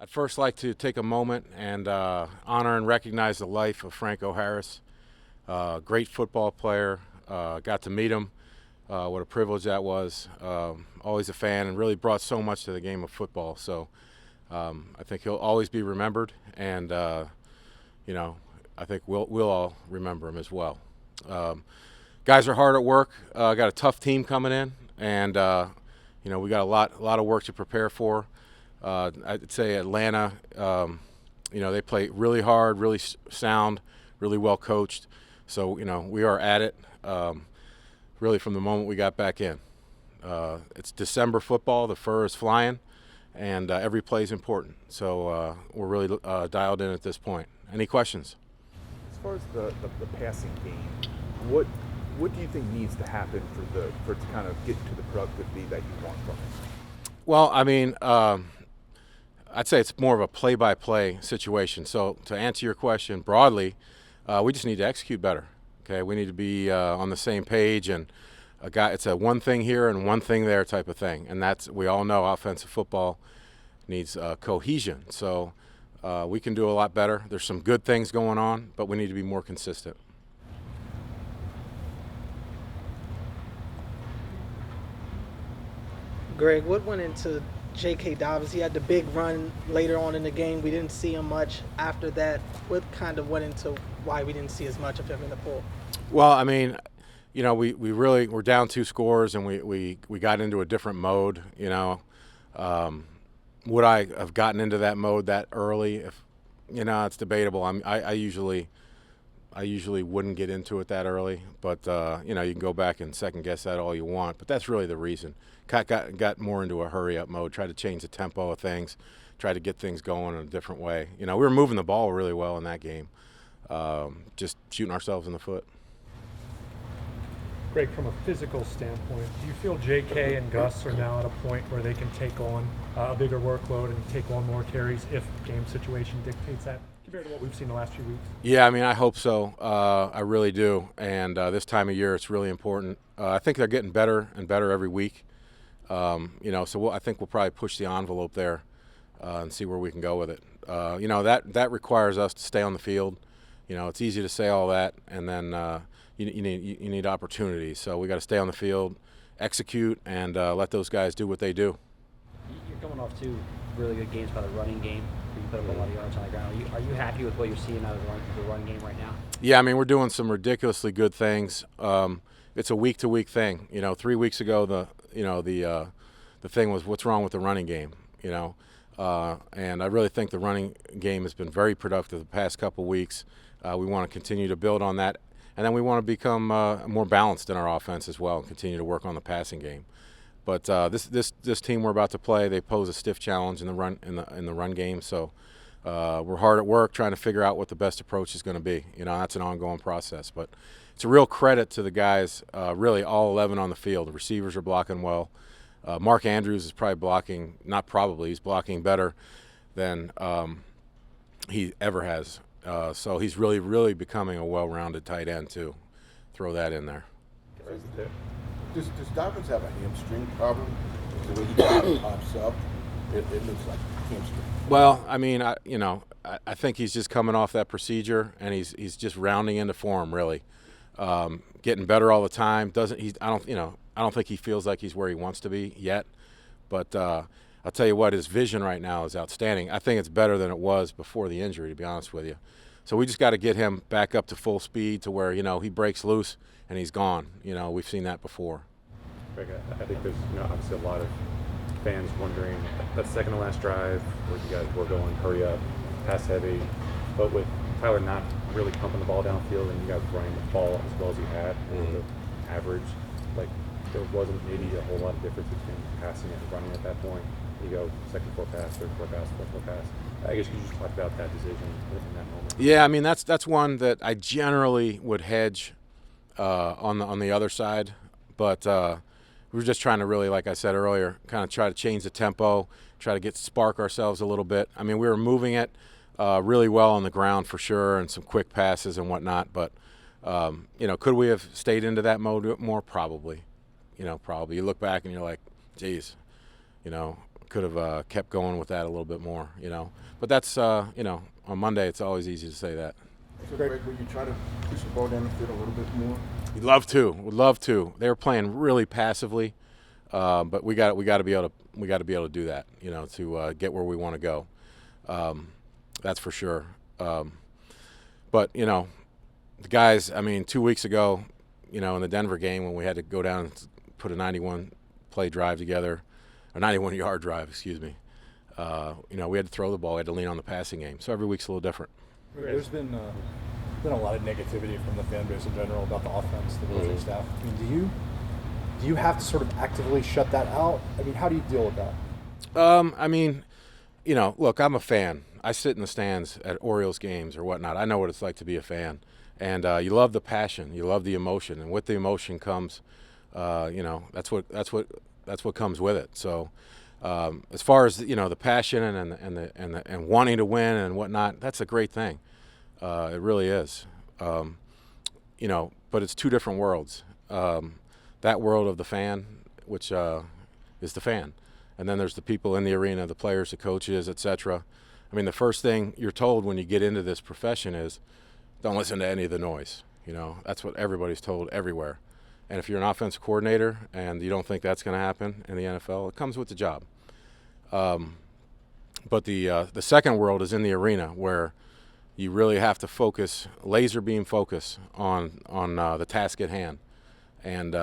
I'd first like to take a moment and honor and recognize the life of Franco Harris. Great football player. Got to meet him. What a privilege that was. Always a fan and really brought so much to the game of football. So I think he'll always be remembered, and I think we'll all remember him as well. Guys are hard at work. Got a tough team coming in, and we got a lot of work to prepare for. I'd say Atlanta, they play really hard, really sound, really well coached. So, we are at it really from the moment we got back in. It's December football. The fur is flying, and every play is important. So we're really dialed in at this point. Any questions? As far as the passing game, what do you think needs to happen for it to kind of get to the productivity that you want from it? Well, I'd say it's more of a play-by-play situation. So to answer your question broadly, we just need to execute better. Okay, we need to be on the same page, and it's a one thing here and one thing there type of thing. And we all know offensive football needs cohesion. So we can do a lot better. There's some good things going on, but we need to be more consistent. Greg, what went into J.K. Dobbins? He had the big run later on in the game. We didn't see him much after that. What kind of went into why we didn't see as much of him in the pool? Well, we really were down 2 scores, and we got into a different mode. Would I have gotten into that mode that early? If it's debatable. I usually wouldn't get into it that early, but you can go back and second guess that all you want. But that's really the reason. Got more into a hurry up mode. Tried to change the tempo of things. Tried to get things going in a different way. We were moving the ball really well in that game. Just shooting ourselves in the foot. Greg, from a physical standpoint, do you feel J.K. and Gus are now at a point where they can take on a bigger workload and take on more carries if game situation dictates that, compared to what we've seen the last few weeks? Yeah, I hope so. I really do. And this time of year, it's really important. I think they're getting better and better every week. So I think we'll probably push the envelope there and see where we can go with it. That requires us to stay on the field. It's easy to say all that, and then you need opportunities. So we got to stay on the field, execute, and let those guys do what they do. You're coming off 2 really good games by the running game. You put up a lot of yards on the ground. Are you happy with what you're seeing out of the run game right now? Yeah, we're doing some ridiculously good things. It's a week-to-week thing. 3 weeks ago, the thing was what's wrong with the running game. And I really think the running game has been very productive the past couple weeks. We want to continue to build on that, and then we want to become more balanced in our offense as well, and continue to work on the passing game. But this team we're about to play, they pose a stiff challenge in the run game. So we're hard at work trying to figure out what the best approach is going to be. That's an ongoing process, but it's a real credit to the guys. Really, all 11 on the field. The receivers are blocking well. Mark Andrews is he's blocking better than he ever has. So he's really, really becoming a well-rounded tight end too. Throw that in there. Does Dobbins have a hamstring problem? The way he pops up, it looks like a hamstring. Well, I think he's just coming off that procedure, and he's just rounding into form, really. Getting better all the time. I don't think he feels like he's where he wants to be yet. But I'll tell you what, his vision right now is outstanding. I think it's better than it was before the injury, to be honest with you. So we just got to get him back up to full speed to where, he breaks loose and he's gone. We've seen that before. Greg, I think there's obviously a lot of fans wondering that second to last drive where you guys were going hurry up, pass heavy, but with Tyler not really pumping the ball downfield and you guys running the ball as well as you had, the average, there wasn't maybe a whole lot of difference between passing and running at that point. You go second floor pass, third floor pass, fourth floor pass. I guess you just talk about that decision in that moment. Yeah, that's one that I generally would hedge on the other side, but we were just trying to really, like I said earlier, kind of try to change the tempo, try to spark ourselves a little bit. We were moving it really well on the ground for sure, and some quick passes and whatnot. But could we have stayed into that mode more? Probably. Probably. You look back and you're like, geez, could have kept going with that a little bit more, you know. But that's you know, on Monday it's always easy to say that. So, Greg, will you try to push the ball down the field a little bit more? We'd love to. Would love to. They were playing really passively, but we got to be able to do that, you know, to get where we want to go. That's for sure. But you know, the guys. I mean, 2 weeks ago, you know, in the Denver game when we had to go down and put a 91 play drive together, a 91 yard drive, excuse me. You know, we had to throw the ball. We had to lean on the passing game. So every week's a little different. There's been a lot of negativity from the fan base in general about the offense, the coaching staff. I mean, do you have to sort of actively shut that out? I mean, how do you deal with that? I mean, you know, look, I'm a fan. I sit in the stands at Orioles games or whatnot. I know what it's like to be a fan, and you love the passion, you love the emotion, and with the emotion comes, you know, that's what comes with it. So, as far as you know, the passion and wanting to win and whatnot, that's a great thing. It really is. You know, but it's two different worlds. That world of the fan, which is the fan, and then there's the people in the arena, the players, the coaches, etc. I mean, the first thing you're told when you get into this profession is don't listen to any of the noise. You know, that's what everybody's told everywhere. And if you're an offensive coordinator and you don't think that's going to happen in the NFL, it comes with the job. But the second world is in the arena where you really have to focus, laser beam focus on the task at hand. And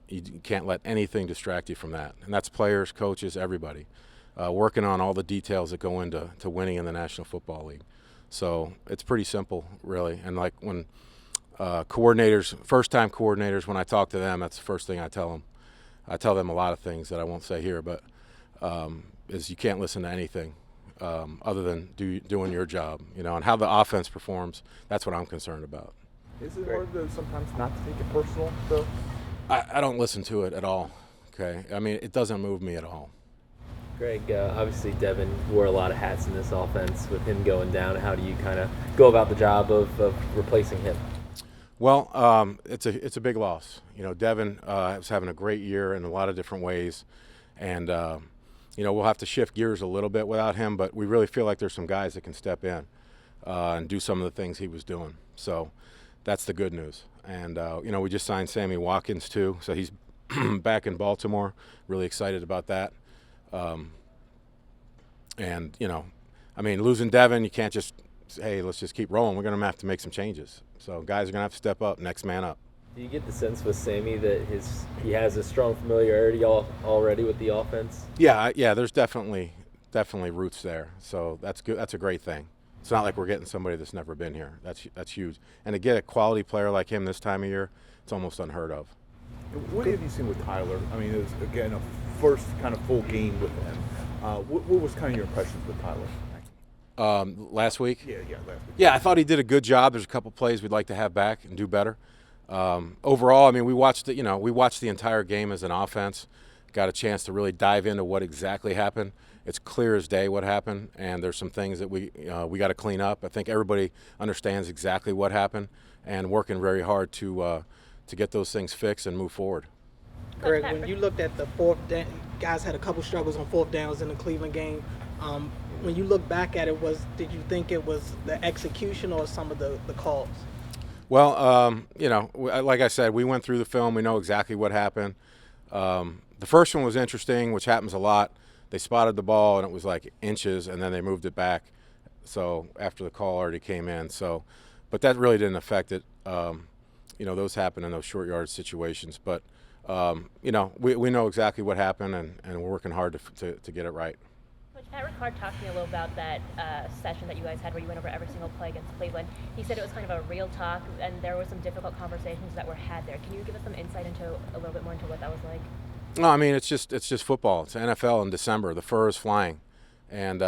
you can't let anything distract you from that. And that's players, coaches, everybody. Working on all the details that go into winning in the National Football League. So it's pretty simple, really. And like when coordinators, first-time coordinators, when I talk to them, that's the first thing I tell them. I tell them a lot of things that I won't say here, but is you can't listen to anything other than doing your job, you know, and how the offense performs. That's what I'm concerned about. Is it hard to sometimes not to take it personal, though? I don't listen to it at all, okay? I mean, it doesn't move me at all. Greg, obviously Devin wore a lot of hats in this offense. With him going down, how do you kind of go about the job of replacing him? Well, it's a big loss. You know, Devin was having a great year in a lot of different ways, and you know, we'll have to shift gears a little bit without him, but we really feel like there's some guys that can step in and do some of the things he was doing. So that's the good news. And you know, we just signed Sammy Watkins too, so he's back in Baltimore. Really excited about that. And you know, I mean, losing Devin, you can't just say, hey, let's just keep rolling. We're going to have to make some changes. So guys are going to have to step up, next man up. Do you get the sense with Sammy that he has a strong familiarity already with the offense? Yeah, there's definitely roots there. So that's good. That's a great thing. It's not like we're getting somebody that's never been here. That's huge. And to get a quality player like him this time of year, it's almost unheard of. What have you seen with Tyler? I mean, it was, again, a first kind of full game with him. What was kind of your impressions with Tyler? Last week? Yeah, last week. Yeah, I thought he did a good job. There's a couple plays we'd like to have back and do better. Overall, I mean, we watched the entire game as an offense. Got a chance to really dive into what exactly happened. It's clear as day what happened, and there's some things that we got to clean up. I think everybody understands exactly what happened, and working very hard to get those things fixed and move forward. Greg, when you looked at the guys had a couple struggles on fourth downs in the Cleveland game. When you look back at it, did you think it was the execution or some of the calls? Well, you know, like I said, we went through the film. We know exactly what happened. The first one was interesting, which happens a lot. They spotted the ball, and it was like inches, and then they moved it back. So after the call already came in. So, but that really didn't affect it. You know, those happen in those short yard situations. But, you know, we know exactly what happened, and we're working hard to get it right. Coach Pat Ricard talked to me a little about that session that you guys had where you went over every single play against Cleveland. He said it was kind of a real talk, and there were some difficult conversations that were had there. Can you give us some insight into a little bit more into what that was like? No, I mean, it's just football. It's NFL in December. The fur is flying. And,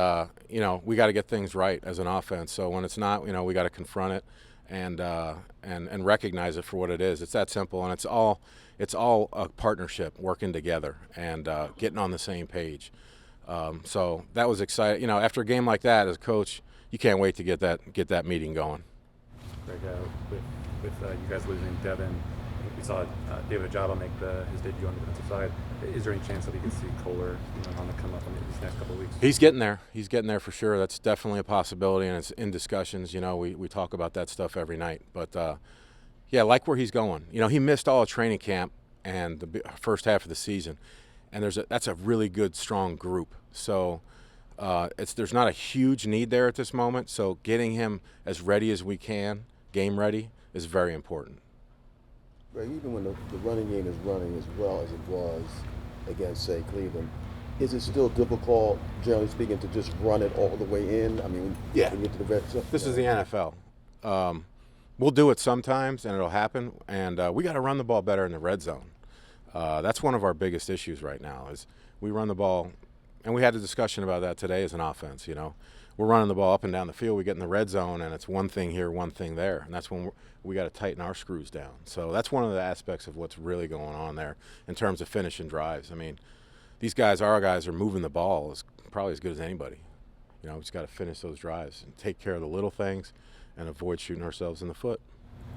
you know, we got to get things right as an offense. So when it's not, you know, we got to confront it and recognize it for what it is. It's that simple. And it's all a partnership, working together and getting on the same page. So that was exciting. You know, after a game like that, as a coach, you can't wait to get that meeting going. Greg, with you guys losing Devin, you saw David Ajabo make his debut on the defensive side. Is there any chance that we could see Kohler on the come up in these next couple of weeks? He's getting there. He's getting there for sure. That's definitely a possibility, and it's in discussions. We talk about that stuff every night. But, yeah, like where he's going. He missed all of training camp and the first half of the season, and that's a really good, strong group. So there's not a huge need there at this moment. So getting him as ready as we can, game ready, is very important. Right, even when the running game is running as well as it was against, say, Cleveland, is it still difficult, generally speaking, to just run it all the way in? I mean, Yeah. when you get to the red zone. This is the NFL. We'll do it sometimes, and it'll happen. And we got to run the ball better in the red zone. That's one of our biggest issues right now is we run the ball, and we had a discussion about that today as an offense. We're running the ball up and down the field. We get in the red zone, and it's one thing here, one thing there, and that's when we got to tighten our screws down. So that's one of the aspects of what's really going on there in terms of finishing drives. I mean, our guys are moving the ball probably as good as anybody. We just got to finish those drives and take care of the little things and avoid shooting ourselves in the foot.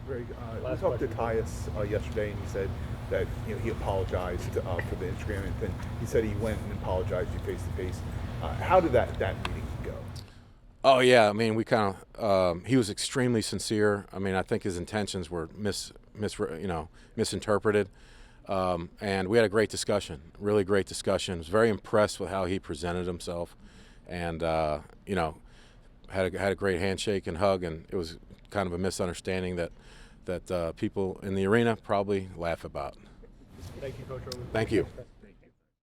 Greg, we talked to Tyus yesterday, and he said that he apologized for the Instagram, and then he said he went and apologized to you face to face. How did that meeting go? Oh yeah, I mean we kind of he was extremely sincere. I mean I think his intentions were misinterpreted, and we had a great discussion, really great discussion. I was very impressed with how he presented himself, and had a great handshake and hug, and it was kind of a misunderstanding that people in the arena probably laugh about. Thank you, Coach. Thank you.